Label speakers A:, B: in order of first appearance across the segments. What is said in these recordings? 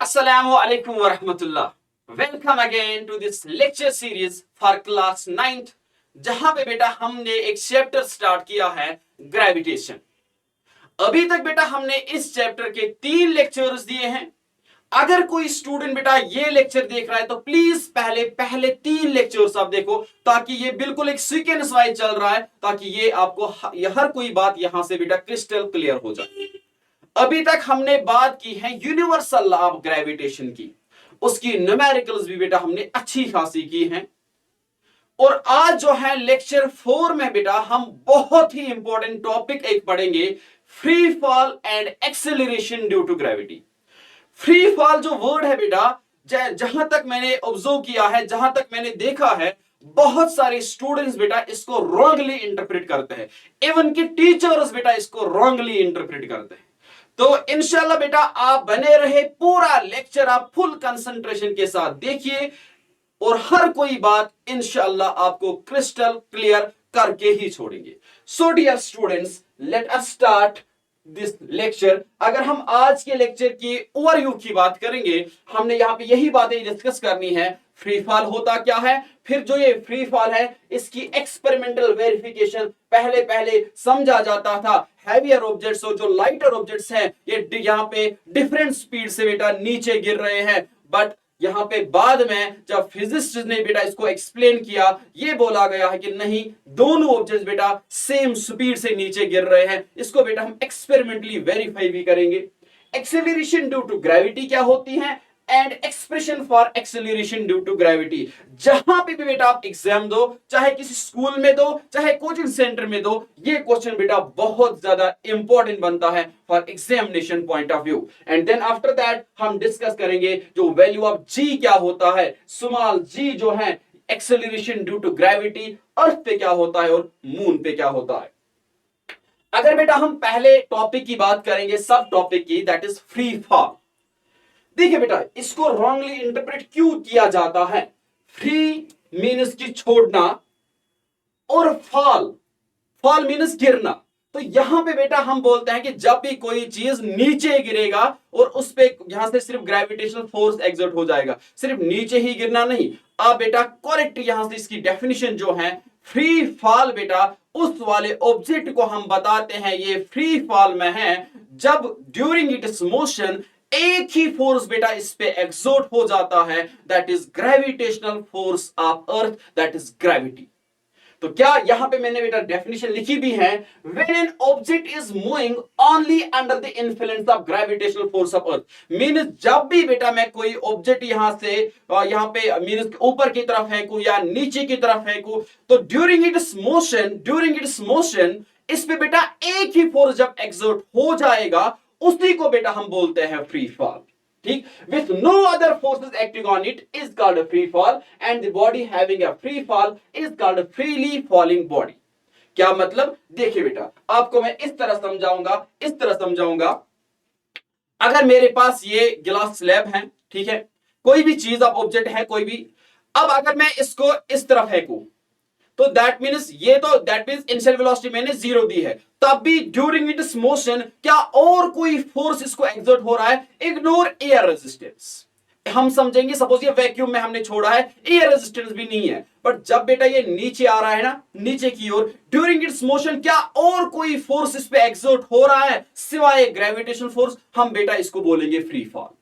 A: Assalamu alaikum wa rahmatullah. Welcome again to this lecture series for class 9th जहां पे बेटा हमने एक चैप्टर स्टार्ट किया है ग्रेविटेशन। अभी तक बेटा हमने इस चैप्टर के 3 लेक्चर्स दिए हैं। अगर कोई स्टूडेंट बेटा ये लेक्चर देख रहा है तो प्लीज पहले पहले 3 लेक्चर्स आप देखो, ताकि ये बिल्कुल एक सीक्वेंस वाइज चल रहा है, ताकि ये आपको हर कोई बात यहां से बेटा क्रिस्टल क्लियर हो जाए। अभी तक हमने बात की है यूनिवर्सल लॉ ऑफ ग्रेविटेशन की, उसकी न्यूमेरिकल्स भी बेटा हमने अच्छी खासी की हैं। और आज जो है लेक्चर 4 में बेटा हम बहुत ही इंपॉर्टेंट टॉपिक एक पढ़ेंगे, free fall and acceleration due to gravity. Free fall जो वर्ड है बेटा, जहां तक मैंने ऑब्जर्व किया है, जहां तक मैंने देखा है, बहुत सारे स्टूडेंट्स बेटा इसको रॉन्गली इंटरप्रेट करते हैं। इवन कि टीचर्स बेटा इसको रॉन्गली इंटरप्रेट करते हैं। तो इंशाल्लाह बेटा आप बने रहे, पूरा लेक्चर आप फुल कंसंट्रेशन के साथ देखिए और हर कोई बात इंशाल्लाह आपको क्रिस्टल क्लियर करके ही छोड़ेंगे। So dear students, let us start this lecture. अगर हम आज के लेक्चर की ओवरव्यू की बात करेंगे, हमने यहां पे यही बातें डिस्कस करनी है। फ्री फॉल होता क्या है, फिर जो ये फ्री फॉल है इसकी एक्सपेरिमेंटल वेरिफिकेशन पहले पहले समझा जाता था। हैवियर ऑब्जेक्ट्स और जो लाइटर ऑब्जेक्ट्स हैं ये यहाँ पे डिफरेंट स्पीड से बेटा नीचे गिर रहे हैं, बट यहां पे बाद में जब फिजिसिस्ट ने बेटा इसको एक्सप्लेन किया, ये बोला गया है कि नहीं, दोनों ऑब्जेक्ट्स बेटा सेम स्पीड से नीचे गिर रहे हैं। इसको बेटा हम एक्सपेरिमेंटली वेरीफाई भी करेंगे। एक्सेलरेशन ड्यू टू ग्रेविटी क्या होती है and expression for acceleration due to gravity. जहां पे भी बेटा आप एग्जाम दो, चाहे किसी स्कूल में दो, चाहे कोचिंग सेंटर में दो, ये क्वेश्चन बेटा बहुत ज्यादा इंपॉर्टेंट बनता है for examination point of view. And then after that हम डिस्कस करेंगे जो वैल्यू ऑफ जी क्या होता है, स्मॉल जी जो है एक्सेलरेशन ड्यू टू ग्रेविटी, अर्थ पे क्या होता है और मून पे क्या होता है। अगर बेटा हम पहले टॉपिक की बात करेंगे, सब टॉपिक की, दैट इज फ्री फॉल। देखिए बेटा इसको रॉन्गली इंटरप्रेट क्यों किया जाता है। फ्री मीन्स की छोड़ना और फॉल, फॉल मीन्स गिरना। तो यहां पे बेटा हम बोलते हैं कि जब भी कोई चीज नीचे गिरेगा और उस पे यहां से सिर्फ ग्रेविटेशनल फोर्स एग्जर्ट हो जाएगा, सिर्फ नीचे ही गिरना नहीं। आप बेटा करेक्ट यहां से इसकी डेफिनेशन जो है, फ्री फॉल बेटा उस वाले ऑब्जेक्ट को हम बताते हैं ये फ्री फॉल में है जब ड्यूरिंग इट्स मोशन एक ही फोर्स बेटा इस पे एक्सर्ट हो जाता है, that is gravitational force of earth, that is gravity. तो क्या यहां पे मैंने बेटा डेफिनेशन लिखी भी है, when an object is moving only under the influence of gravitational force of earth. Means जब भी बेटा मैं कोई ऑब्जेक्ट यहां से यहां पे मींस ऊपर की तरफ फेंकूं या नीचे की तरफ फेंकूं, तो ड्यूरिंग इट्स मोशन इस पे बेटा एक ही फोर्स जब एक्सर्ट हो जाएगा, उसी को बेटा हम बोलते हैं फ्री फॉल। ठीक, with no other forces acting on it is called a free fall, and the body having a free fall is called a freely falling body। क्या मतलब, देखिए बेटा आपको मैं इस तरह समझाऊंगा। अगर मेरे पास ये गिलास स्लैब है, ठीक है, कोई भी चीज अब ऑब्जेक्ट है कोई भी, अब अगर मैं इसको इस तरफ फेंकूं तो दैट मीन्स इनिशियल वेलोसिटी मैंने 0 दी है, तब भी ड्यूरिंग इट्स मोशन क्या और कोई फोर्स इसको एक्सर्ट हो रहा है। इग्नोर एयर रेजिस्टेंस, हम समझेंगे सपोज ये वैक्यूम में हमने छोड़ा है, एयर रेजिस्टेंस भी नहीं है, बट जब बेटा ये नीचे आ रहा है ना, नीचे की ओर, ड्यूरिंग इट्स मोशन क्या और कोई फोर्स इस पे एक्सर्ट हो रहा है सिवाय ग्रेविटेशनल फोर्स, हम बेटा इसको बोलेंगे फ्री फॉल।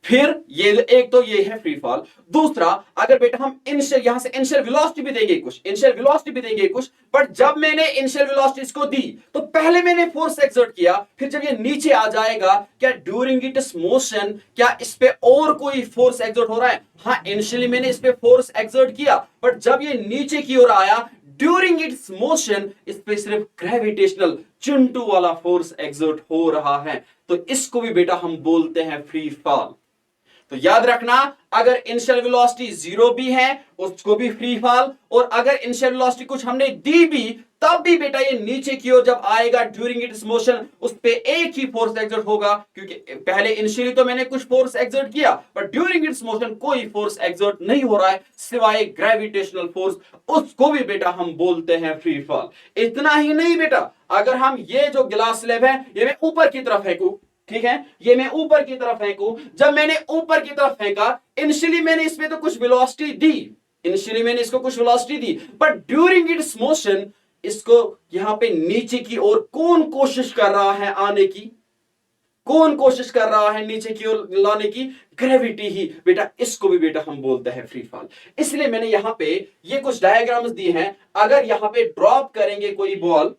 A: फिर ये एक तो ये है फ्री फॉल। दूसरा, अगर बेटा हम यहां से इनिशियल वेलोसिटी भी देंगे कुछ, बट जब मैंने इनिशियल वेलोसिटी इसको दी तो पहले मैंने फोर्स एक्सर्ट किया, फिर जब ये नीचे आ जाएगा क्या ड्यूरिंग इट्स मोशन क्या इस पे और कोई फोर्स एक्सर्ट हो रहा है। हाँ, इनिशियली मैंने इस पे फोर्स एक्सर्ट किया, बट जब ये नीचे की ओर आया ड्यूरिंग इट्स मोशन इस पे सिर्फ ग्रेविटेशनल चिंटू वाला फोर्स एक्सर्ट हो रहा है, तो इसको भी बेटा हम बोलते हैं फ्री फॉल। तो याद रखना, अगर इनिशियल वेलोसिटी 0 भी है उसको भी फ्री फॉल, और अगर इनिशियल वेलोसिटी कुछ हमने दी भी तब भी बेटा ये नीचे की ओर जब आएगा ड्यूरिंग इट्स मोशन उस पे एक ही फोर्स एक्सर्ट होगा, क्योंकि पहले इनिशियली तो मैंने कुछ फोर्स एक्सर्ट किया, बट ड्यूरिंग इट्स मोशन कोई फोर्स एक्सर्ट नहीं हो रहा है सिवाय ग्रेविटेशनल फोर्स, उसको भी बेटा हम बोलते हैं फ्री फॉल। इतना ही नहीं बेटा, अगर हम ये जो गिलास स्लैब है ये मैं ऊपर की तरफ फेंकूं, ठीक है, ये मैं ऊपर की तरफ फेंकूं, जब मैंने ऊपर की तरफ फेंका, इनिशियली मैंने इसमें तो कुछ वेलोसिटी दी, इनिशियली मैंने इसको कुछ velocity the, but during its motion इसको यहां पे नीचे की ओर कौन कोशिश कर रहा है आने की, कौन कोशिश कर रहा है नीचे की ओर लाने की, ग्रेविटी ही बेटा, इसको भी बेटा हम बोलते हैं फ्री फॉल। इसलिए मैंने यहां पे ये कुछ डायग्राम्स दिए हैं, अगर यहां पे ड्रॉप करेंगे कोई बॉल,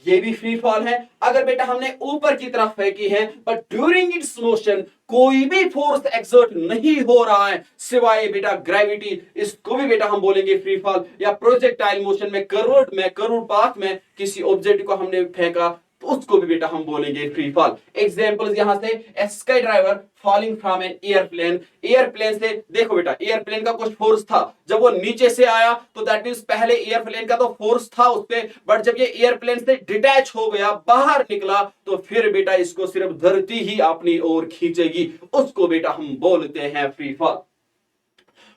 A: ये भी फ्री फॉल है। अगर बेटा हमने ऊपर की तरफ फेंकी है बट ड्यूरिंग इट्स मोशन कोई भी फोर्स एक्सर्ट नहीं हो रहा है सिवाय बेटा ग्रेविटी, इसको भी बेटा हम बोलेंगे फ्री फॉल। या प्रोजेक्टाइल मोशन में कर्व्ड पाथ में किसी ऑब्जेक्ट को हमने फेंका तो उसको भी बेटा हम बोलेंगे फ्री फॉल। एग्जांपल्स यहां से, a sky driver falling from an airplane, airplane से देखो बेटा, एयरप्लेन का कुछ फोर्स था, जब वो नीचे से आया तो दैट मींस पहले एयरप्लेन का तो फोर्स था उस पे, बट जब ये एयरप्लेन से डिटैच हो गया, बाहर निकला, तो फिर बेटा इसको सिर्फ धरती ही अपनी ओर खींचेगी, उसको बेटा हम बोलते हैं free fall.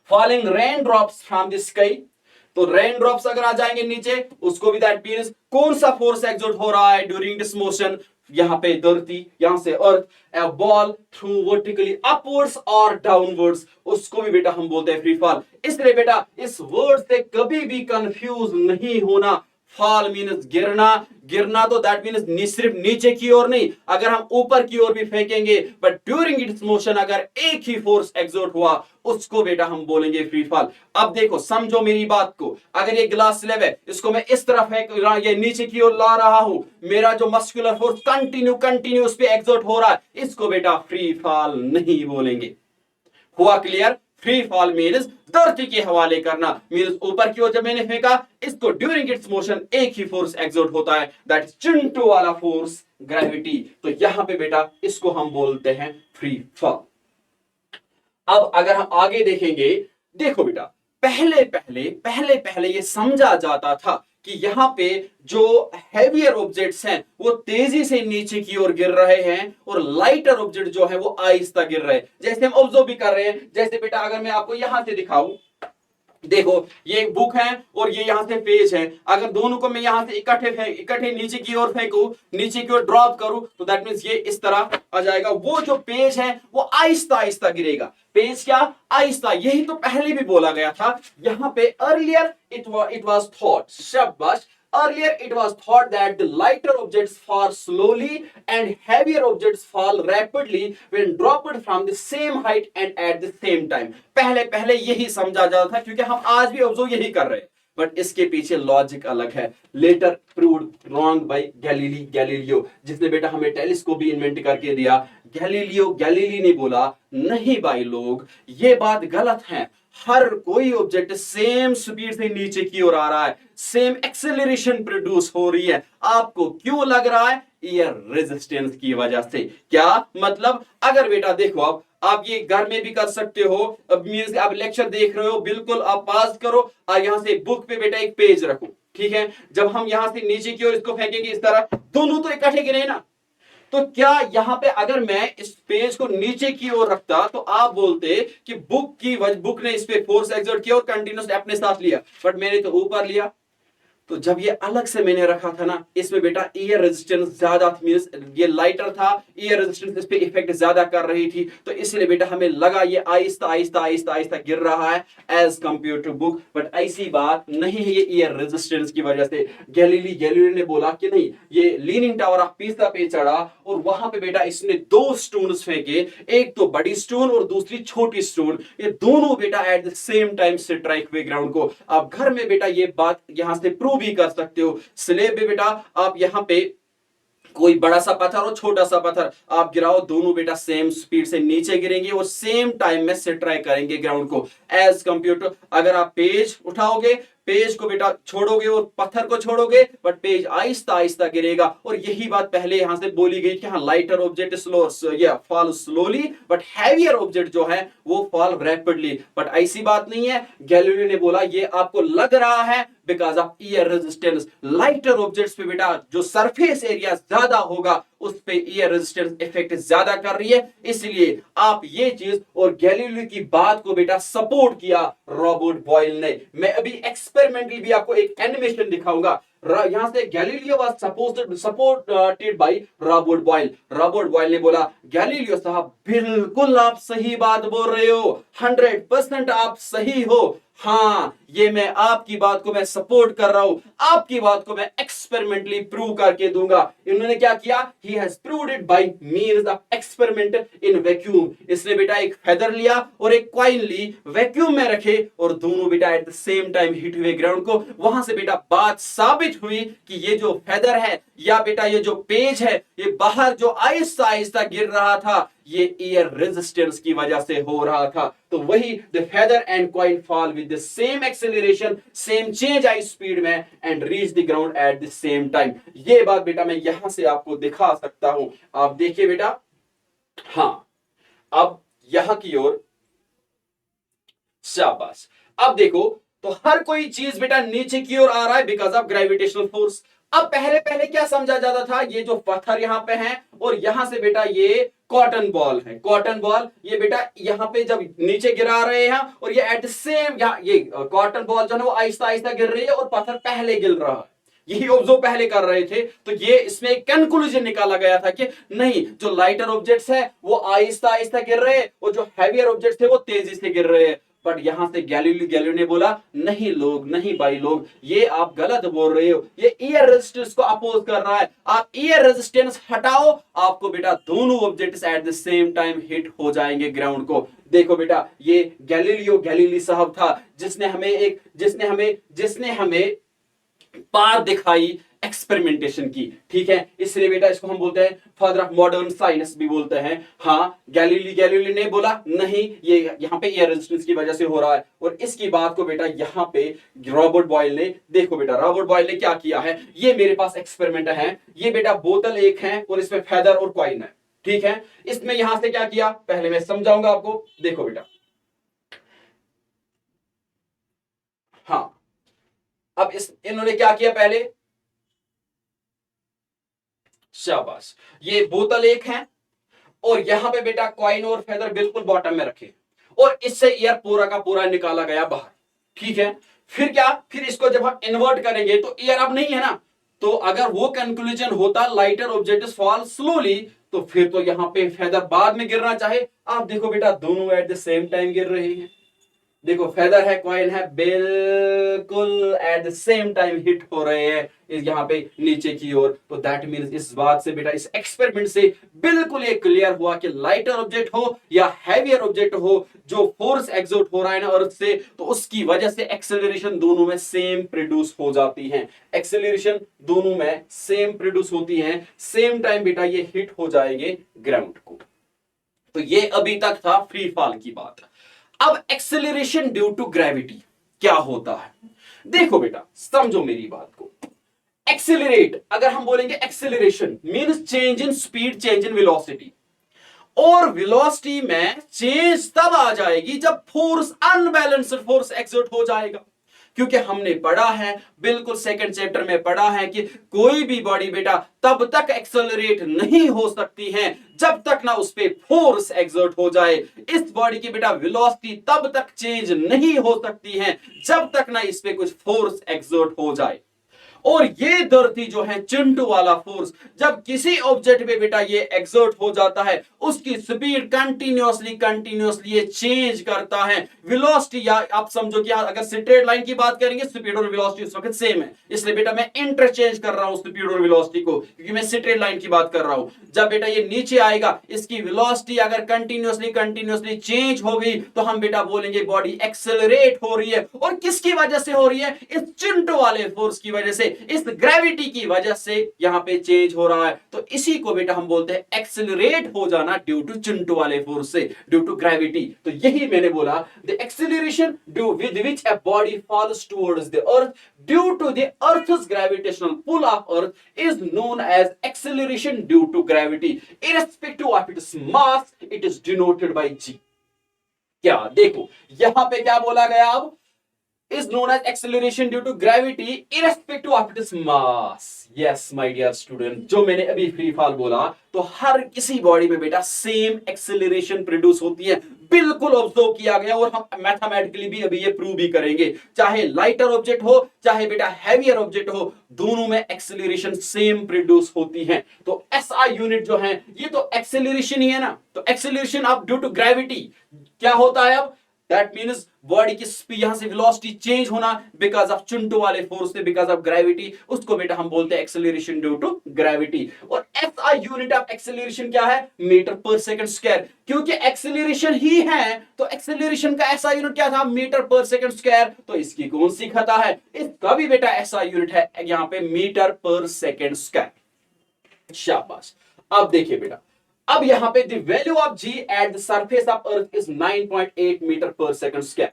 A: Falling rain drops from the sky, तो रेन ड्रॉप्स अगर आ जाएंगे नीचे, उसको भी दैट मींस कौन सा फोर्स एक्सर्ट हो रहा है ड्यूरिंग दिस मोशन, यहां पे धरती, यहां से अर्थ। ए बॉल थ्रू वर्टिकली अपवर्ड्स और डाउनवर्ड्स, उसको भी बेटा हम बोलते हैं फ्री फॉल। इसलिए बेटा इस वर्ड से कभी भी कंफ्यूज नहीं होना। फॉल मीन्स गिरना, गिरना तो दैट मीन्स सिर्फ नीचे की ओर नहीं, अगर हम ऊपर की ओर भी फेंकेंगे बट ड्यूरिंग इट्स मोशन अगर एक ही फोर्स एक्सर्ट हुआ, उसको बेटा हम बोलेंगे फ्री फॉल। अब देखो समझो मेरी बात को, अगर ये ग्लास स्लैब है, इसको मैं इस तरफ ये नीचे की ओर ला रहा हूं, मेरा जो मस्कुलर फोर्स कंटिन्यू उस पे एक्सर्ट हो रहा है, इसको बेटा फ्री फॉल नहीं बोलेंगे। हुआ क्लियर? फ्री फॉल मीन्स धरती के हवाले करना, मीन्स ऊपर की ओर जब मैंने फेंका, इसको ड्यूरिंग इट्स मोशन एक ही फोर्स एक्सर्ट होता है, दैट इज चिंटू वाला फोर्स, ग्रेविटी। तो यहां पे बेटा इसको हम बोलते हैं फ्री फॉल। अब अगर हम आगे देखेंगे, देखो बेटा पहले पहले ये समझा जाता था कि यहां पे जो हैवियर ऑब्जेक्ट्स हैं वो तेजी से नीचे की ओर गिर रहे हैं और लाइटर ऑब्जेक्ट जो है वो आहिस्ता गिर रहे हैं, जैसे हम ऑब्जर्व भी कर रहे हैं। जैसे बेटा अगर मैं आपको यहां से दिखाऊं, देखो ये एक बुक है और ये यहां से पेज है, अगर दोनों को मैं यहां से इकट्ठे नीचे की ओर फेंकूं, नीचे की ओर ड्रॉप करूं, तो दैट मींस ये इस तरह आ जाएगा। वो जो पेज है वो आहिस्ता आहिस्ता गिरेगा, पेज क्या आहिस्ता, यही तो पहले भी बोला गया था। यहां पे अर्लियर इट वाज थॉट, शाबाश, earlier it was thought that the lighter objects fall slowly and heavier objects fall rapidly when dropped from the same height and at the same time। पहले यही समझा जाता था, क्योंकि हम आज भी ऑब्जर्व यही कर रहे हैं, बट इसके पीछे लॉजिक अलग है। Later proved wrong by Galileo, जिसने बेटा हमें टेलीस्कोप भी इन्वेंट करके दिया। गैलीली ने बोला नहीं भाई लोग, ये बात गलत है, हर कोई ऑब्जेक्ट सेम स्पीड से नीचे की ओर आ रहा है, सेम एक्सेलरेशन प्रोड्यूस हो रही है। आपको क्यों लग रहा है? एयर रेजिस्टेंस की वजह से। क्या मतलब? अगर बेटा देखो, अब आप ये घर में भी कर सकते हो, अब मींस आप लेक्चर देख रहे हो, बिल्कुल आप पास करो और यहां से बुक पे बेटा एक पेज रखो, ठीक है, जब हम यहां से नीचे की ओर इसको फेंकेंगे इस तरह, दोनों तो इकट्ठे गिरे ना, तो क्या यहां पे अगर मैं इस पेज को नीचे की ओर रखता तो आप बोलते कि बुक ने इस पे फोर्स एक्सर्ट किया और कंटिन्यूस अपने साथ लिया, बट मैंने तो ऊपर लिया। तो जब ये अलग से मैंने रखा था ना, इसमें बेटा एयर रेजिस्टेंस ज्यादा मींस ये लाइटर था, एयर रेजिस्टेंस इस पे इफेक्ट ज्यादा कर रही थी, तो इसलिए बेटा हमें लगा ये आहिस्ता आहिस्ता गिर रहा है as compare to book, but ऐसी बात नहीं है, ये एयर रेजिस्टेंस की वजह से। गैलीली ने बोला कि नहीं, ये लीनिंग टावर ऑफ पीसा पे चढ़ा और वहां पे बेटा इसने दो स्टोन्स फेंके, एक तो बड़ी स्टोन और दूसरी छोटी स्टोन, ये दोनों बेटा eight the same time strike हुए ग्राउंड को। आप घर में बेटा ये बात यहां से प्रूव भी कर सकते हो। स्लेब में बेटा आप यहां पे कोई बड़ा सा पत्थर और छोटा सा पत्थर आप गिराओ, दोनों बेटा सेम स्पीड से नीचे गिरेंगे और सेम टाइम में स्ट्राइक करेंगे ग्राउंड को, एज कंप्यूटर। अगर आप पेज उठाओगे, पेज को बेटा छोड़ोगे और पत्थर को छोड़ोगे, बट पेज आहिस्ता आहिस्ता गिरेगा। और यही बात पहले यहां से बोली गई कि हाँ, lighter object fall slowly but heavier object जो है वो फॉल रैपिडली, बट ऐसी बात नहीं है। गैलीलियो ने बोला ये आपको लग रहा है because of air resistance, lighter objects पे बेटा जो सरफेस एरिया ज्यादा होगा उस पे एयर रेजिस्टेंस इफेक्ट ज्यादा कर रही है, इसलिए आप ये चीज और गैलीलियो की बात को बेटा सपोर्ट किया रॉबर्ट बॉयल ने। मैं अभी एक्सपेरिमेंटली भी आपको एक एनिमेशन दिखाऊंगा, यहां से Galileo was supported by Robert Boyle. Robert Boyle ने बोला गैलीलियो साहब बिल्कुल आप सही बात बोल रहे हो, 100% आप सही हो। हाँ, ये मैं आपकी बात को मैं सपोर्ट कर रहा हूं, आपकी बात को मैं एक्सपेरिमेंटली प्रूव करके दूंगा। इन्होंने क्या किया, he has proved it by means of experiment in vacuum. इसने बेटा एक फेदर लिया और एक कॉइन ली, वैक्यूम में रखे और दोनों बेटा eight the same time hit हुए ग्राउंड को। वहां से बेटा बात साबित हुई कि ये जो फेदर है या बेटा ये जो पेज है, ये बाहर जो आहिस्ता आहिस्ता गिर रहा था, ये एयर रेजिस्टेंस की वजह से हो रहा था। तो वही the feather and coin fall with the same acceleration, same change I speed में and reach the ground at the same time. ये बात बेटा मैं यहां से आपको दिखा सकता हूं। आप देखिए बेटा, हाँ अब यहां की ओर, शाबाश। अब देखो तो हर कोई चीज बेटा नीचे की ओर आ रहा है बिकॉज ऑफ ग्रेविटेशनल फोर्स। अब पहले पहले क्या समझा जाता था, ये जो पत्थर यहां पे है और यहां से बेटा ये कॉटन बॉल है, कॉटन बॉल ये बेटा यहां पे जब नीचे गिरा रहे हैं और ये एट द सेम, ये कॉटन बॉल जो है वो आहिस्ता आहिस्ता गिर रही है और पत्थर पहले गिर रहा है। यही ऑब्जर्व पहले कर रहे थे। तो ये इसमें एक कंक्लूजन निकाला गया था कि नहीं, जो लाइटर ऑब्जेक्ट्स है वो आहिस्ता आहिस्ता गिर रहे हैं और जो हैवियर ऑब्जेक्ट्स थे वो तेजी से गिर रहे हैं। बट यहां से गैलीलियो ने बोला नहीं लोग, नहीं भाई लोग, ये आप गलत बोल रहे हो, ये एयर रेजिस्टेंस को अपोज कर रहा है। आप एयर रेजिस्टेंस हटाओ, आपको बेटा दोनों objects eight the same time hit हो जाएंगे ग्राउंड को। देखो बेटा, ये गैलीली साहब था जिसने हमें पार दिखाई, एक्सपेरिमेंटेशन की। ठीक है, इसलिए बेटा इसको हम बोलते हैं फादर ऑफ मॉडर्न साइंस भी बोलते हैं। हाँ, गैलीली ने बोला नहीं, ये यहाँ पे एयर रेजिस्टेंस की वजह से हो रहा है। और इसकी बात को बेटा यहाँ पे रॉबर्ट बॉयल ने, देखो बेटा रॉबर्ट बॉयल ने क्या किया है, ये मेरे पास एक्सपेरिमेंट है। ये बेटा बोतल एक है और इसमें फेदर और कॉइन है। ठीक है, इसमें यहां से क्या किया पहले मैं समझाऊंगा आपको। देखो बेटा, हाँ अब इन्होंने क्या किया पहले, शाबाश, ये बोतल एक है और यहां पे बेटा कॉइन और फेदर बिल्कुल बॉटम में रखे और इससे एयर पूरा का पूरा निकाला गया बाहर। ठीक है, फिर क्या, फिर इसको जब हम इन्वर्ट करेंगे तो एयर अब नहीं है ना। तो अगर वो कंक्लूजन होता लाइटर ऑब्जेक्ट्स फॉल स्लोली, तो फिर तो यहां पे फेदर बाद में गिरना चाहे। आप देखो बेटा दोनों एट द सेम टाइम गिर रहे हैं। देखो फेदर है कॉइन है, बिल्कुल eight the same time hit हो रहे हैं इस यहाँ पे नीचे की ओर। तो दैट मींस इस बात से बेटा, इस एक्सपेरिमेंट से बिल्कुल ये क्लियर हुआ कि लाइटर ऑब्जेक्ट हो या हैवियर ऑब्जेक्ट हो, जो फोर्स एग्जर्ट हो रहा है ना अर्थ से, तो उसकी वजह से एक्सेलरेशन दोनों में सेम प्रोड्यूस हो जाती है। एक्सेलरेशन दोनों में सेम प्रोड्यूस होती है, सेम टाइम बेटा ये हिट हो जाएंगे ग्राउंड को। तो ये अभी तक था फ्री फॉल की बात। अब एक्सेलरेशन ड्यू टू ग्रेविटी क्या होता है, देखो बेटा समझो मेरी बात को। एक्सेलरेट, अगर हम बोलेंगे acceleration means change in speed, change in velocity. और वेलोसिटी में चेंज तब आ जाएगी जब फोर्स, अनबैलेंस्ड फोर्स एक्सर्ट हो जाएगा। क्योंकि हमने पढ़ा है, बिल्कुल सेकंड चैप्टर में पढ़ा है कि कोई भी बॉडी बेटा तब तक एक्सेलरेट नहीं हो सकती है जब तक ना उस पे फोर्स एक्सर्ट हो जाए। इस बॉडी की बेटा वेलोसिटी तब तक चेंज नहीं हो सकती है जब तक ना इस पे कुछ फोर्स एक्सर्ट हो जाए। और ये धरती जो है चिंटू वाला फोर्स, जब किसी ऑब्जेक्ट पे बेटा ये एक्सर्ट हो जाता है, उसकी स्पीड कंटिन्यूअसली ये चेंज करता है। वेलोसिटी, या आप समझो कि अगर स्ट्रेट लाइन की बात करेंगे, स्पीड और वेलोसिटी उस वक्त सेम है, इसलिए बेटा मैं इंटरचेंज कर रहा हूं स्पीड और वेलोसिटी को, क्योंकि मैं स्ट्रेट लाइन की बात कर रहा हूं। जब बेटा ये नीचे आएगा, इसकी वेलोसिटी अगर कंटिन्यूअसली चेंज हो गई, तो हम बेटा बोलेंगे बॉडी एक्सेलरेट हो रही है। और किसकी वजह से हो रही है, इस चिंटू वाले फोर्स की वजह से, इस ग्रेविटी की वजह से यहां पे चेंज हो रहा है। तो इसी को बेटा हम बोलते हैं एक्सेलरेट हो जाना ड्यू टू चिंटू वाले फोर्स से, ड्यू टू ग्रेविटी। तो यही मैंने बोला, the acceleration due with which a body falls towards the earth due to the earth's gravitational pull of earth is known as acceleration due to gravity. Irrespective of its mass, it is denoted by g. क्या देखो यहां पे क्या बोला गया, अब is known as acceleration due to gravity irrespective of its mass. Yes my dear student, जो मैंने अभी फ्री फॉल बोला, तो हर किसी बॉडी में बेटा सेम एक्सेलरेशन प्रोड्यूस होती है, बिल्कुल ऑब्जर्व किया गया, और हम मैथमेटिकली भी अभी ये प्रूव भी करेंगे। चाहे लाइटर ऑब्जेक्ट हो, चाहे बेटा हैवियर ऑब्जेक्ट हो, दोनों में एक्सेलरेशन सेम प्रोड्यूस होती है। तो एसआई यूनिट जो है ये तो एक्सेलरेशन ही है ना, तो एक्सेलरेशन अब ड्यू टू ग्रेविटी क्या होता है, अब दैट मीन्स बॉडी की स्पीड, यहां से वेलोसिटी चेंज होना बिकॉज ऑफ चुंटू वाले फोर्स से, बिकॉज ऑफ ग्रेविटी, उसको बेटा हम बोलते हैं एक्सेलरेशन ड्यू टू ग्रेविटी। और एसआई यूनिट ऑफ एक्सेलरेशन क्या है, मीटर पर सेकंड स्क्वायर, क्योंकि एक्सेलरेशन ही है तो एक्सेलरेशन का एसआई यूनिट क्या था, मीटर पर सेकंड स्क्वायर। तो इसकी कौन सी खता है, इसका भी बेटा एसआई यूनिट है यहां पे मीटर पर सेकंड स्क्वायर। शाबाश। अब देखिए बेटा, अब यहां पे the value of g at the surface of earth is 9.8 metre per second square.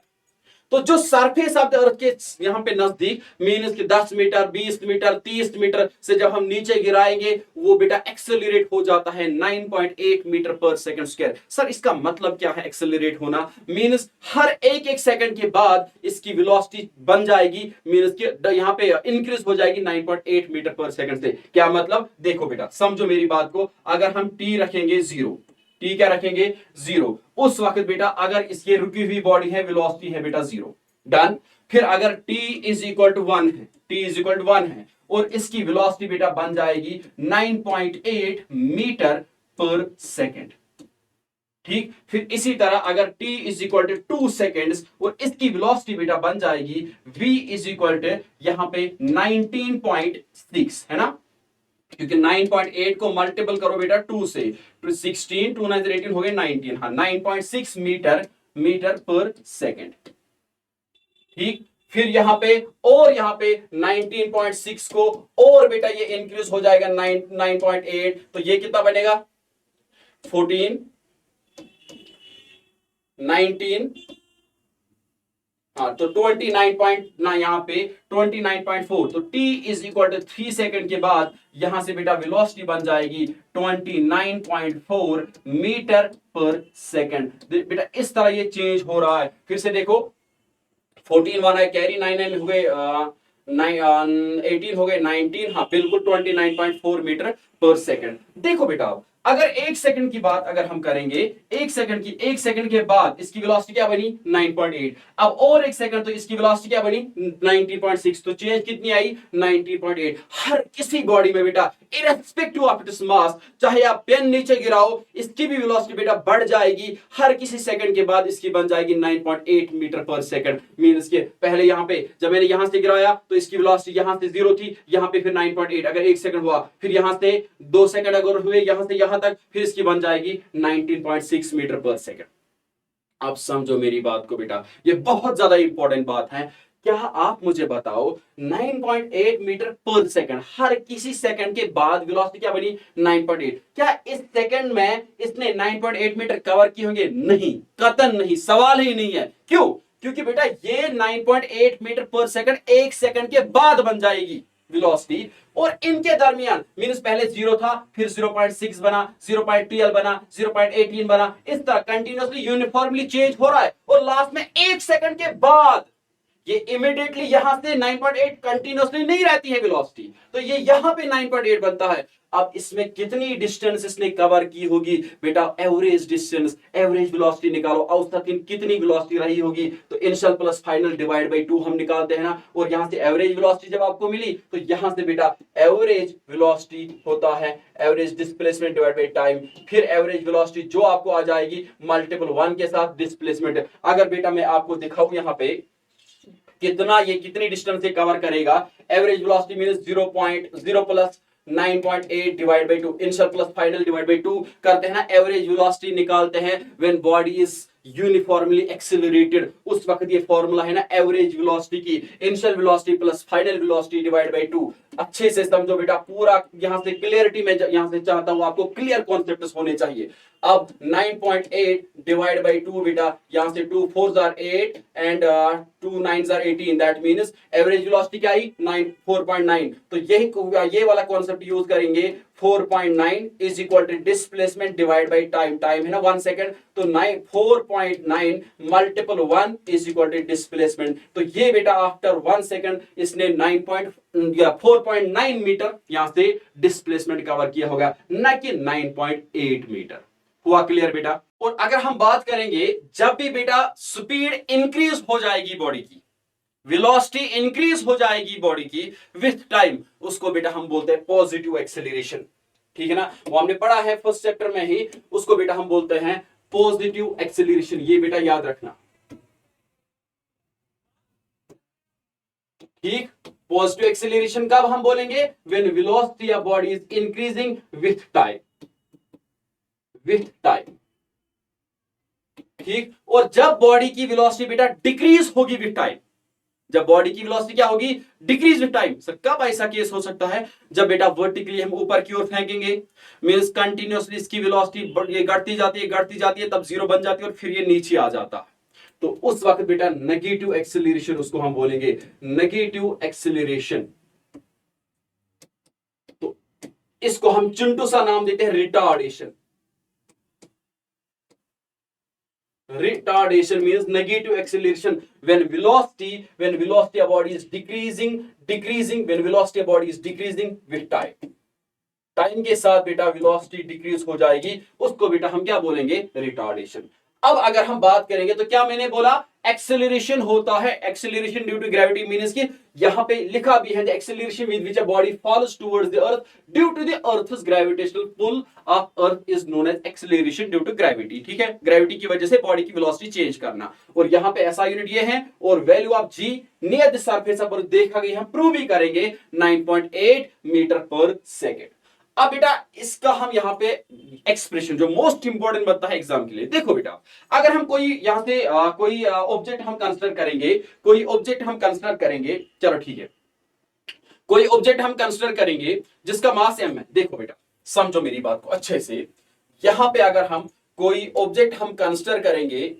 A: तो जो सरफेस ऑफ द अर्थ के यहां पे नजदीक मीन्स कि 10 मीटर 20 मीटर 30 मीटर से जब हम नीचे गिराएंगे वो बेटा एक्सेलरेट हो जाता है 9.8 metre per second square. Sir इसका मतलब क्या है एक्सेलरेट होना, मीन्स हर एक एक सेकंड के बाद इसकी वेलोसिटी बन जाएगी, मीन्स कि यहां पे इंक्रीज हो जाएगी 9.8 मीटर पर सेकंड से। क्या मतलब, देखो बेटा समझो मेरी बात को, अगर हम टी रखेंगे 0, टी क्या रखेंगे 0, उस वक्त बेटा अगर इसकी रुकी हुई बॉडी है, वेलोसिटी है बेटा 0, डन। फिर अगर t इज इक्वल टू 1 है, t इज इक्वल टू 1 है, और इसकी वेलोसिटी बेटा बन जाएगी 9.8 मीटर पर सेकंड, ठीक। फिर इसी तरह अगर t is equal to 2 seconds और इसकी वेलोसिटी बेटा बन जाएगी v इज इक्वल टू यहां पे 19.6 है ना, क्योंकि 9.8 को मल्टीपल करो बेटा 2 से, तो 16 2 9 18 हो गए 19, हाँ 9.6 मीटर पर सेकंड, ठीक। फिर यहां पे और यहां पे 19.6 को और बेटा ये इंक्रीज हो जाएगा 9.8, तो ये कितना बनेगा 14 19, हाँ तो 29. यहाँ पे 29.4, तो t is equal to 3 second के बाद यहां से बेटा वेलोसिटी बन जाएगी 29.4 मीटर पर सेकेंड। बेटा इस तरह ये चेंज हो रहा है। फिर से देखो 14 1 है कैरी, 9 हो गए 18 हो गए 19, हाँ बिल्कुल 29.4 मीटर पर सेकेंड। देखो बेटा अगर एक सेकंड की बात अगर हम करेंगे, एक सेकंड के बाद इसकी वेलोसिटी क्या बनी 9.8, अब और एक सेकंड तो इसकी वेलोसिटी क्या बनी 19.6, तो चेंज कितनी आई 19.8। हर किसी बॉडी में बेटा इरेस्पेक्टिव ऑफ इट्स मास, चाहे आप पेन नीचे गिराओ इसकी भी वेलोसिटी बेटा बढ़ जाएगी, हर किसी सेकंड के बाद इसकी बन जाएगी 9.8 मीटर पर सेकंड। मींस के पहले यहां पे जब मैंने यहां से गिराया तो इसकी वेलोसिटी यहां से 0 थी, यहां पे फिर 9.8, अगर एक सेकंड हुआ, फिर यहां से 2 सेकंड अगर हुए यहां से यहां तक, फिर इसकी बन जाएगी 19.6 मीटर पर सेकंड। अब समझो मेरी बात को बेटा, ये बहुत ज्यादा इंपॉर्टेंट बात है। क्या आप मुझे बताओ 9.8 मीटर पर सेकंड, हर किसी सेकंड के बाद वेलोसिटी क्या बनी 9.8, क्या इस सेकंड में इसने 9.8 मीटर कवर किए होंगे? नहीं, कतई नहीं, सवाल ही नहीं है। क्यों? क्योंकि बेटा ये 9.8 मीटर पर सेकंड एक सेकंड के बाद बन जाएगी वेलोसिटी, और इनके दरमियान मींस पहले 0 था, फिर 0.6 बना, 0.12 बना, 0.18 बना, इस तरह कंटिन्यूअसली यूनिफॉर्मली चेंज हो रहा है, और लास्ट में एक सेकंड के बाद ये इमीडिएटली यहां से 9.8 कंटिन्यूअसली नहीं रहती है वेलोसिटी, तो ये यहां पे 9.8 बनता है। अब इसमें कितनी डिस्टेंस इसने कवर की होगी बेटा, एवरेज डिस्टेंस, एवरेज वेलोसिटी निकालो, औसत कितनी वेलोसिटी रही होगी, तो initial plus final divide by 2 हम निकालते हैं ना, और यहां से एवरेज वेलोसिटी जब आपको मिली तो यहां से बेटा एवरेज वेलोसिटी होता है average displacement divide by time, फिर एवरेज वेलोसिटी जो आपको आ जाएगी मल्टीपल 1 के साथ डिस्प्लेसमेंट। अगर बेटा मैं आपको दिखाऊं यहां पे कितना ये कितनी डिस्टेंस से कवर करेगा, average velocity means 0.0 plus 9.8 divide by 2, initial plus final divide by 2 करते हैं ना, एवरेज वेलोसिटी निकालते हैं when body is uniformly accelerated, उस वक्त ये फॉर्मूला है ना एवरेज वेलोसिटी की, initial velocity plus final velocity divide by 2। अच्छे से समझो बेटा, पूरा यहां से क्लियरिटी में यहां से चाहता हूं आपको क्लियर कॉन्सेप्ट्स होने चाहिए। अब 9.8 डिवाइड बाय 2 बेटा, यहां से 2 4s are 8 and 2 9s are 18, that means average velocity क्या आई 4.9, तो यही ये वाला कॉन्सेप्ट यूज करेंगे 4.9 is equal to displacement divide by time, time है ना 1 सेकेंड, तो 4.9 multiple 1 is equal to displacement. तो ये बेटा आफ्टर 1 सेकेंड इसने 4.9 मीटर यहां से डिस्प्लेसमेंट कवर किया होगा, ना कि 9.8 मीटर। हुआ क्लियर बेटा? और अगर हम बात करेंगे जब भी बेटा स्पीड इंक्रीज हो जाएगी बॉडी की, वेलोसिटी इंक्रीज हो जाएगी बॉडी की विथ टाइम, उसको बेटा हम बोलते हैं पॉजिटिव एक्सेलरेशन। ठीक है ना, वो हमने पढ़ा है फर्स्ट चैप्टर में ही, उसको बेटा हम बोलते हैं पॉजिटिव एक्सेलरेशन। ये बेटा याद रखना, ठीक। पॉजिटिव एक्सेलरेशन कब हम बोलेंगे? When velocity of body is increasing with time, with time, ठीक। और जब बॉडी की वेलोसिटी बेटा डिक्रीज होगी विथ टाइम, जब बॉडी की वेलोसिटी क्या होगी? Decrease with time. सर कब ऐसा केस हो सकता है? जब बेटा वर्टिकली हम ऊपर की ओर फेंकेंगे, मींस कंटिन्यूअसली इसकी वेलोसिटी घटती जाती है, घटती जाती है, तब जीरो बन जाती है और फिर ये नीचे आ जाता है, तो उस वक्त बेटा नेगेटिव एक्सेलरेशन उसको हम बोलेंगे, नेगेटिव एक्सेलरेशन। तो इसको हम चिंटू सा नाम देते हैं retardation. Retardation means negative acceleration when velocity of body is decreasing, when velocity of body is decreasing with time, time के साथ बेटा वेलोसिटी डिक्रीज हो जाएगी, उसको बेटा हम क्या बोलेंगे? रिटार्डेशन। अब अगर हम बात करेंगे तो क्या मैंने बोला? एक्सेलरेशन होता है, acceleration due to gravity means कि यहां पे लिखा भी है the acceleration with which a body falls towards the earth due to the earth's gravitational pull of earth is known as acceleration due to gravity. ठीक है, ग्रेविटी की वजह से बॉडी की वेलोसिटी चेंज करना। और यहां पे ऐसा यूनिट ये है, और value of g near the surface of earth देखा गया, हम प्रूव भी करेंगे 9.8 मीटर पर सेकेंड। अब बेटा इसका हम यहां पे एक्सप्रेशन जो मोस्ट इंपॉर्टेंट बनता है एग्जाम के लिए, देखो बेटा अगर हम कोई यहां से कोई ऑब्जेक्ट हम कंसीडर करेंगे, कोई ऑब्जेक्ट हम कंसीडर करेंगे, चलो ठीक है, कोई ऑब्जेक्ट हम कंसीडर करेंगे जिसका मास m है। देखो बेटा समझो मेरी बात को अच्छे से, यहां पे अगर हम कोई ऑब्जेक्ट हम कंसीडर करेंगे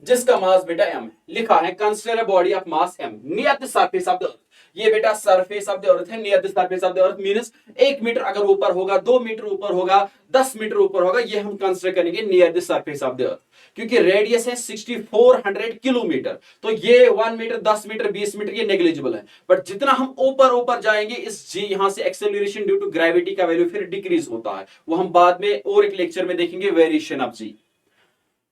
A: जिसका मास बेटा m, लिखा है consider a body of mass m near the surface of the earth. ये बेटा सरफेस ऑफ द अर्थ है, near the surface of the earth means 1 metre अगर ऊपर होगा, 2 मीटर ऊपर होगा, 10 मीटर ऊपर होगा, ये हम कंसीडर करेंगे near the surface of the अर्थ, क्योंकि रेडियस है 6400 किलोमीटर, तो ये 1 मीटर, 10 मीटर, 20 मीटर ये नेग्लिजिबल है। बट जितना हम ऊपर ऊपर जाएंगे, इस जी यहां से एक्सेलरेशन ड्यू टू ग्रेविटी का वैल्यू फिर डिक्रीज होता है, वो हम बाद में और एक लेक्चर में देखेंगे, वेरिएशन ऑफ जी।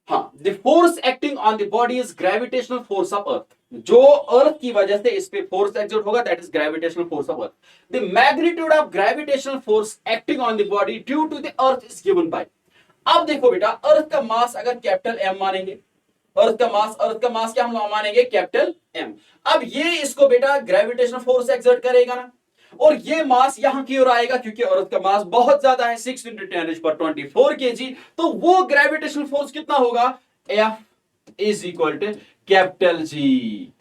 A: हाँ, the force acting on the body is gravitational force of earth, जो अर्थ की वजह से इस पे फोर्स एक्सर्ट होगा that is gravitational force of earth. The magnitude of gravitational force acting on the body due to the earth is given by. अब देखो बेटा अर्थ का मास अगर कैपिटल एम मानेंगे, अर्थ का मास क्या हम मानेंगे? Capital M. अब ये इसको बेटा ग्रेविटेशनल फोर्स एक्सर्ट करेगा ना, और ये मास यहां की ओर आएगा, क्योंकि अर्थ का मास बहुत ज्यादा है 6 × 10⁻24 kg, तो वो ग्रेविटेशनल फोर्स कितना होगा? F is equal to capital G.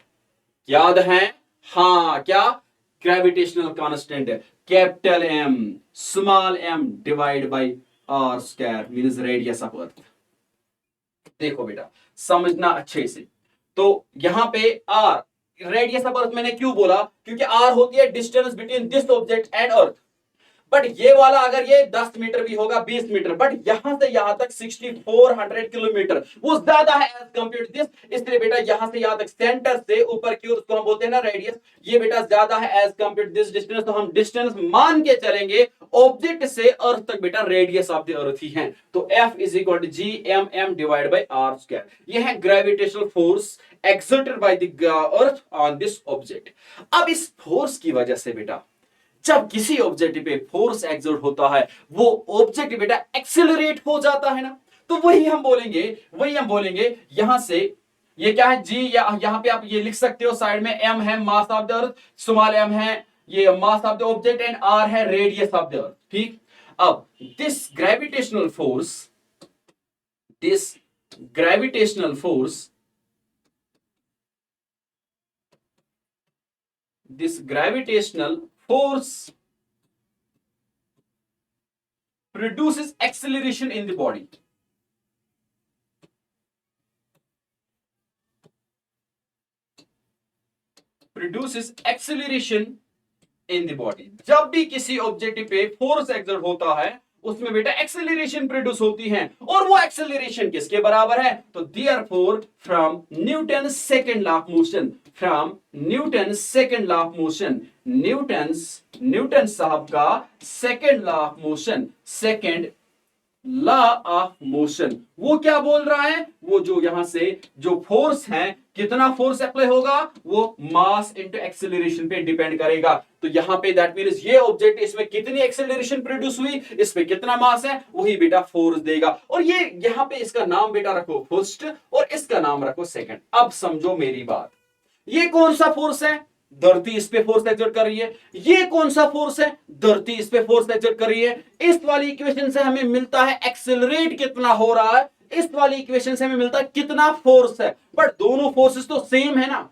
A: याद है? हाँ, क्या? ग्रेविटेशनल कांस्टेंट है capital M, small m divide by R square means radius of earth. देखो बेटा समझना अच्छे से, तो यहां पे आर रेडियस ऑफ अर्थ मैंने क्यों बोला? क्योंकि आर होती है distance between this object and earth. But ये वाला अगर ये 10 मीटर भी होगा, 20 मीटर, बट यहां से यहां तक 6400 किलोमीटर, वो ज्यादा है एज कंपेयर टू दिस, इसलिए बेटा यहां से यहां तक सेंटर से ऊपर की ओर, उसको हम बोलते हैं ना रेडियस, ये बेटा ज्यादा है as compare to this distance, तो हम डिस्टेंस मान के चलेंगे ऑब्जेक्ट से अर्थ तक बेटा रेडियस ऑफ द अर्थ ही है, तो F is equal to G M m divide by R square. ये है gravitational force exerted by the earth on this object। अब इस फोर्स की वजह से बेटा जब किसी ऑब्जेक्ट पे फोर्स एक्सर्ट होता है, वो ऑब्जेक्ट बेटा एक्सेलरेट हो जाता है ना, तो वही हम बोलेंगे यहां से, ये क्या है? जी, या यहां पे आप ये लिख सकते हो, साइड में m है मास of the earth, small m है ये मास of the object, and r है रेडियस ऑफ द अर्थ। ठीक, अब this gravitational force produces acceleration in the body, produces acceleration in the body. जब भी किसी ऑब्जेक्ट पे फोर्स एक्सर्ट होता है उसमें बेटा एक्सेलरेशन प्रोड्यूस होती है, और वो एक्सेलरेशन किसके बराबर है? तो therefore from Newton second law of motion, from Newton second law of motion, Newton साहब का second law of motion, second law of motion, वो क्या बोल रहा है? वो जो यहां से जो फोर्स है, कितना फोर्स अप्लाई होगा, वो मास इनटू एक्सेलरेशन पे डिपेंड करेगा। तो यहां पे दैट मींस ये ऑब्जेक्ट, इसमें कितनी एक्सेलरेशन प्रोड्यूस हुई, इसमें कितना मास है, वही बेटा फोर्स देगा। और ये यहां पे इसका नाम बेटा रखो फर्स्ट और इसका नाम रखो सेकंड। अब समझो मेरी बात, ये कौन सा फोर्स है? धरती इस पे फोर्स एक्सर्ट कर रही है। ये कौन सा फोर्स है? धरती इस पे फोर्स एक्सर्ट कर रही है। इस वाली इक्वेशन से हमें मिलता है एक्सेलरेट कितना हो रहा है, इस वाली इक्वेशन से हमें मिलता है कितना फोर्स है। बट दोनों फोर्सेस तो सेम है ना,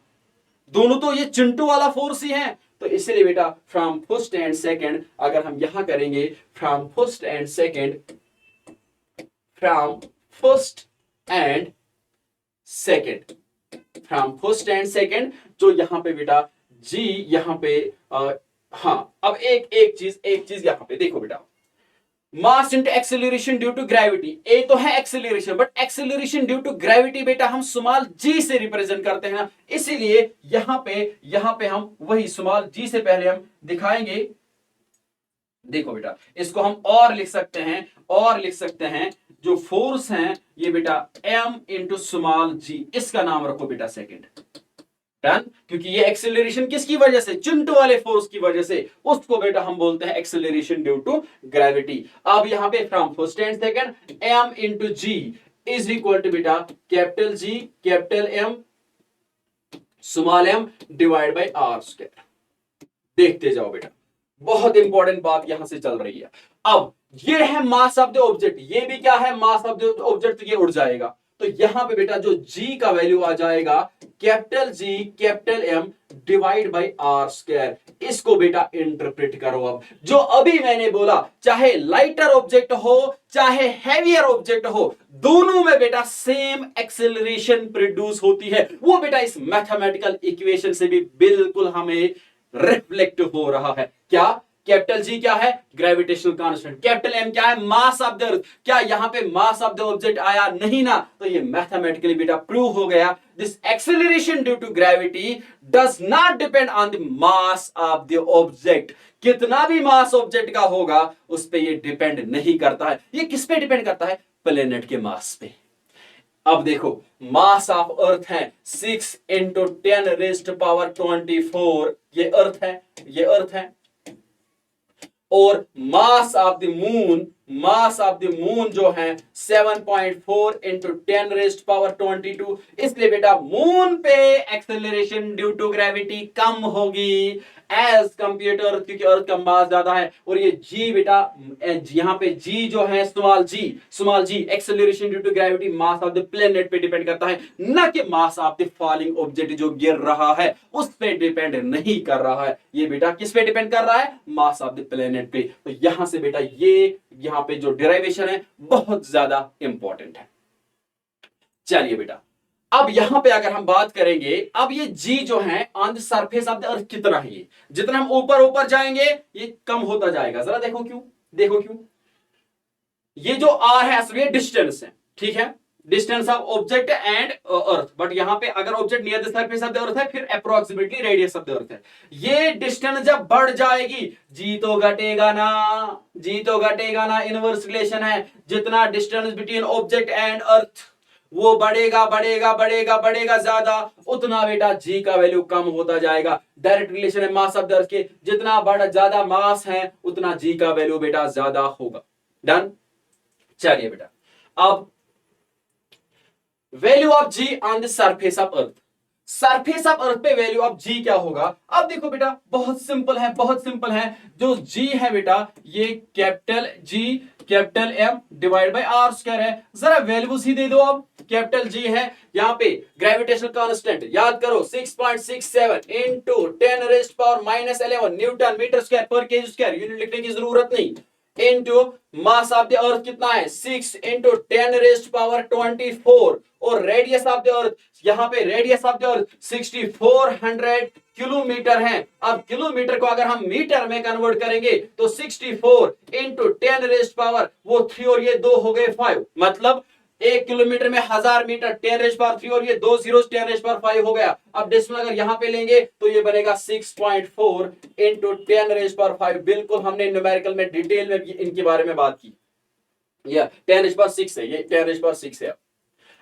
A: दोनों तो ये चिंटू वाला फोर्स ही है। तो इसलिए बेटा फ्रॉम फर्स्ट एंड सेकंड, अगर हम यहां करेंगे from first and second, from first and second, from first and second, जो यहां पे बेटा जी यहां पे हाँ, अब एक चीज यहां पे देखो बेटा, mass into acceleration due to gravity, a तो है acceleration, but acceleration due to gravity बेटा हम स्मॉल जी से रिप्रेजेंट करते हैं, इसीलिए यहां पे हम वही स्मॉल जी से पहले हम दिखाएंगे। देखो बेटा, इसको हम और लिख सकते हैं, जो फोर्स हैं ये बेटा m इंटू स्मॉल जी, इसका नाम रखो बेटा सेकंड। डन, क्योंकि ये एक्सेलरेशन किसकी वजह से? चिंटू वाले फोर्स की वजह से, उसको बेटा हम बोलते हैं एक्सेलरेशन ड्यू टू ग्रेविटी। अब यहां पे from first and second m into g is equal to बेटा capital G capital M small m divide by r square. देखते जाओ बेटा, बहुत इंपॉर्टेंट बात यहां से चल रही है। अब ये है मास ऑफ द ऑब्जेक्ट, ये भी क्या है? मास ऑफ द ऑब्जेक्ट, ये उड़ जाएगा। तो यहां पे बेटा जो g का वैल्यू आ जाएगा capital G capital M divide by r square. इसको बेटा इंटरप्रेट करो। अब जो अभी मैंने बोला, चाहे लाइटर ऑब्जेक्ट हो चाहे हैवियर ऑब्जेक्ट हो, दोनों में बेटा सेम एक्सेलरेशन प्रोड्यूस होती है। वो बेटा इस मैथमेटिकल इक्वेशन से भी बिल्कुल हमें रिफ्लेक्ट हो रहा है। क्या? कैपिटल जी क्या है? Gravitational constant. कैपिटल एम क्या है? मास ऑफ द अर्थ। क्या यहां पे मास ऑफ द ऑब्जेक्ट आया? नहीं ना। तो ये मैथमेटिकली बेटा प्रूव हो गया, this acceleration due to gravity does not depend on the mass of the object. कितना भी मास ऑब्जेक्ट का होगा उस पे ये डिपेंड नहीं करता है। ये किस पे डिपेंड करता है? प्लेनेट के मास पे। अब देखो, मास ऑफ अर्थ है 6 इंटू 10 रेज़्ड पावर 24, ये अर्थ है, ये अर्थ है। और मास ऑफ द मून जो है 7.4 इंटू 10 रेज़्ड पावर 22। इसलिए बेटा मून पे एक्सेलरेशन ड्यू टू ग्रेविटी कम होगी एज कंपेयर टू अर्थ, क्योंकि अर्थ का मास ज्यादा है। और ये जी बेटा, यहां पे जी जो है small g acceleration due to gravity mass of the planet पे डिपेंड करता है, न कि mass of the falling object जो गिर रहा है उस पे डिपेंड नहीं कर रहा है। ये बेटा किस पे डिपेंड कर रहा है? मास ऑफ द प्लेनेट पे। तो यहां से बेटा ये यहां पे जो डेरिवेशन है बहुत ज्यादा इंपॉर्टेंट है। चलिए बेटा, अब यहां पे अगर हम बात करेंगे, अब ये जी जो है on the surface of the earth कितना है? ये जितना हम ऊपर ऊपर जाएंगे ये कम होता जाएगा। जरा देखो क्यों, देखो क्यों। ये जो आर है असल में डिस्टेंस है, ठीक है, distance of object and earth. But यहां पे अगर object near the surface of the earth है, फिर approximately radius of the earth है। ये डिस्टेंस जब बढ़ जाएगी जी तो घटेगा ना, जी तो घटेगा ना। इनवर्स रिलेशन है, जितना distance between object and earth वो बढ़ेगा बढ़ेगा बढ़ेगा बढ़ेगा ज्यादा, उतना बेटा जी का वैल्यू कम होता जाएगा। डायरेक्ट रिलेशन है मास ऑफ द अर्थ के, जितना बड़ा ज्यादा मास है उतना जी का वैल्यू बेटा ज्यादा होगा। डन। चलिए बेटा, अब value of G on the surface of earth, surface of earth पे वैल्यू ऑफ जी क्या होगा? अब देखो बेटा, बहुत सिंपल है, बहुत सिंपल है। जो जी है बेटा ये capital G capital M divide by R square है। जरा वैल्यूज ही दे दो। अब कैपिटल जी है, यहां पे ग्रेविटेशनल कांस्टेंट याद करो 6.67 into 10 raised power -11 newton metre square पर केजी स्क्वायर। यूनिट लिखने की जरूरत नहीं। Into mass of the earth कितना है 6 इंटू 10⁻24 और रेडियस ऑफ द अर्थ, यहां पे radius of the earth 6400 kilometre है। अब किलोमीटर को अगर हम मीटर में कन्वर्ट करेंगे तो 64 इंटू 10⁻, वो 3 और ये 2 हो गए 5, मतलब 1 किलोमीटर में 1000 मीटर 10⁻³ और ये 2 जीरो 10⁻5 हो गया। अब डेसिमल अगर यहां पे लेंगे तो ये बनेगा 6.4 इंटू 10⁻5। बिल्कुल हमने न्यूमेरिकल में डिटेल में इनके बारे में बात की। यह 10⁻6 है, ये 10⁻6 है।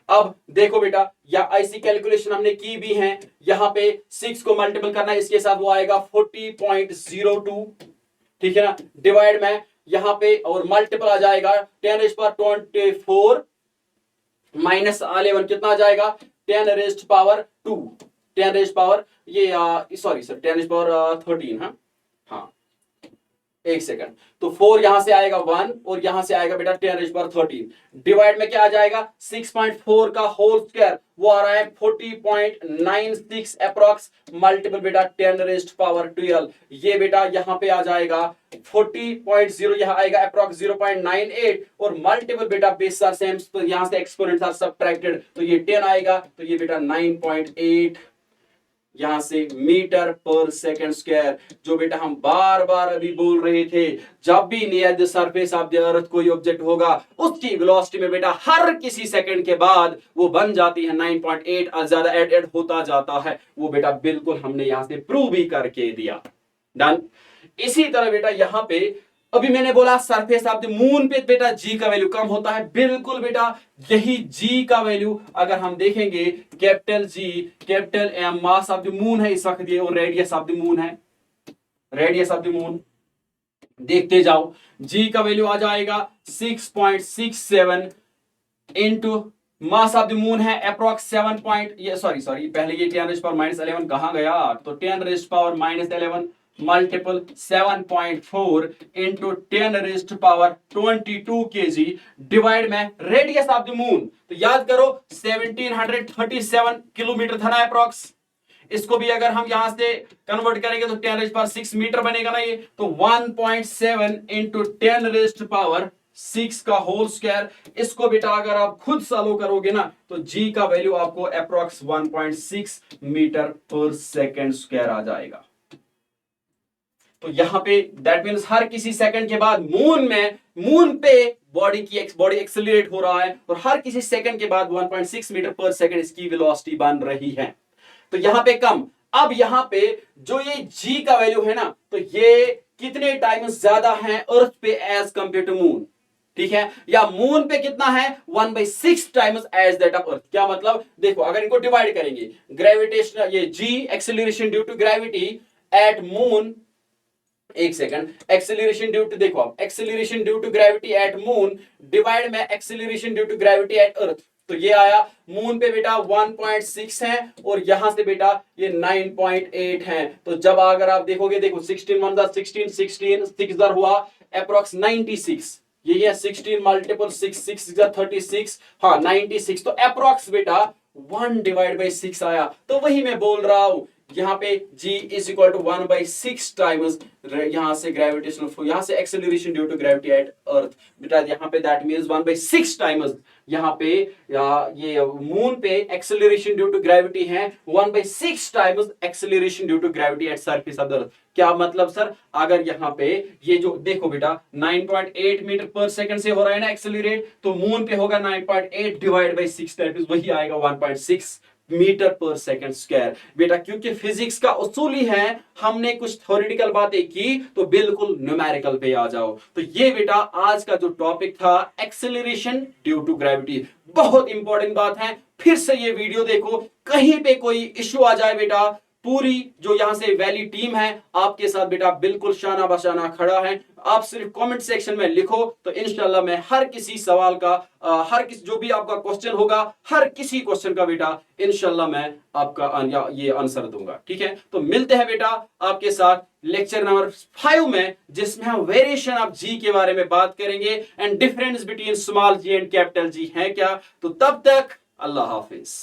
A: अब देखो बेटा, या ऐसी कैलकुलेशन हमने की भी है, यहां पे 6 को मल्टीपल करना है इसके साथ, वो आएगा 40.02, ठीक है ना, डिवाइड में यहां पे और मल्टीपल आ जाएगा 10⁻24 माइनस 11 कितना आ जाएगा 10⁻2, 10⁻, ये सॉरी सर 10⁻13, हाँ एक सेकंड, तो 4 यहां से आएगा 1 और यहां से आएगा बेटा 10⁻13, डिवाइड में क्या आ जाएगा 6.4 का होल स्क्वायर, वो आ रहा है 40.96 अप्रॉक्स, मल्टीपल बेटा 10⁻12, ये बेटा यहां पे आ जाएगा 40.0, यहां आएगा अप्रॉक्स 0.98 और मल्टीपल बेटा बेस आर सेम, तो यहां से एक्सपोनेंट्स आर सबट्रैक्टेड, तो ये 10 आएगा, तो ये बेटा 9.8 यहां से मीटर पर सेकंड स्क्वायर, जो बेटा हम बार बार अभी बोल रहे थे, जब भी near the surface of the अर्थ कोई ऑब्जेक्ट होगा उसकी वेलोसिटी में बेटा हर किसी सेकंड के बाद वो बन जाती है 9.8 और ज्यादा ऐड होता जाता है, वो बेटा बिल्कुल हमने यहां से प्रूव भी करके दिया। डन। इसी तरह बेटा यहां पे अभी मैंने बोला सरफेस ऑफ द मून पे बेटा जी का वैल्यू कम होता है, बिल्कुल बेटा यही जी का वैल्यू अगर हम देखेंगे capital G capital M mass of the moon है इस वक्त ये, और रेडियस ऑफ द मून है, रेडियस ऑफ द मून देखते जाओ, जी का वैल्यू आ जाएगा 6.67 into mass of the moon है अप्रोक्स 7 पॉइंट, ये सॉरी पहले ये 10⁻⁻11 कहां गया, तो 10⁻⁻11 मल्टीपल 7.4 इंटू 10⁻22 kg डिवाइड में रेडियस ऑफ द मून, तो याद करो 1737 किलोमीटर था ना अप्रोक्स, इसको भी अगर हम यहां से कन्वर्ट करेंगे तो 10⁻6 मीटर बनेगा ना ये, तो 1.7 इंटू 10⁻6 का होल स्क्वायर, इसको बेटा अगर आप खुद सॉल्व करोगे ना तो जी का वैल्यू आपको approx 1.6 metre per second square आ जाएगा। तो यहां पे दैट मींस हर किसी सेकंड के बाद मून पे बॉडी एक्सेलरेट हो रहा है और हर किसी सेकंड के बाद 1.6 मीटर पर सेकंड इसकी वेलोसिटी बन रही है, तो यहां पे कम। अब यहां पे जो ये जी का वैल्यू है ना, तो ये कितने टाइम्स ज्यादा है अर्थ पे एज कंपेयर टू मून, ठीक है, या मून पे कितना है 1/6 times as that of earth. क्या मतलब, देखो अगर इनको डिवाइड करेंगे, ग्रेविटेशन ये g acceleration due to gravity at moon, एक सेकंड, एक्सेलरेशन ड्यू टू, देखो आप acceleration due to gravity at moon divide में acceleration due to gravity at earth, तो ये आया मून पे बेटा 1.6 है और यहां से बेटा ये 9.8 है, तो जब अगर आप देखोगे, देखो 16 1 16 16 6 हुआ अप्रोक्स 96, ये है 16 मल्टीपल 6 6 36, हाँ 96, तो अप्रोक्स बेटा 1/6 आया। तो वही मैं बोल रहा हूं यहाँ पे g is equal to 1/6 times यहां से ग्रेविटेशनल फोर्स, यहां से acceleration due to gravity at earth, बेटा यहाँ पे दैट मींस 1/6 टाइम्स, यहाँ पे ये मून पे एक्सेलरेशन ड्यू टू ग्रेविटी है 1/6 times acceleration due to gravity at surface of the earth. क्या मतलब सर, अगर यहाँ पे ये जो देखो बेटा 9.8 मीटर पर सेकंड से हो रहा है ना एक्सेलरेट, तो मून पे होगा 9.8 डिवाइड बाई 6, वही आएगा 1.6 मीटर पर सेकंड स्क्वायर। बेटा क्योंकि फिजिक्स का उसूल ही है, हमने कुछ थ्योरेटिकल बातें की तो बिल्कुल न्यूमेरिकल पे आ जाओ। तो ये बेटा आज का जो टॉपिक था एक्सेलरेशन ड्यू टू ग्रेविटी, बहुत इंपॉर्टेंट बात है, फिर से ये वीडियो देखो, कहीं पे कोई इश्यू आ जाए बेटा, पूरी जो यहां से वैली टीम है आपके साथ बेटा बिल्कुल शाना बशाना खड़ा है। आप सिर्फ कमेंट सेक्शन में लिखो तो इंशाल्लाह मैं हर किसी सवाल का हर किसी जो भी आपका क्वेश्चन होगा, हर किसी क्वेश्चन का बेटा इंशाल्लाह मैं आपका ये आंसर दूंगा, ठीक है। तो मिलते हैं बेटा आपके साथ लेक्चर नंबर 5 में, जिसमें हम वेरिएशन ऑफ जी के बारे में बात करेंगे and difference between small g and capital G है क्या। तो तब तक अल्लाह हाफिज।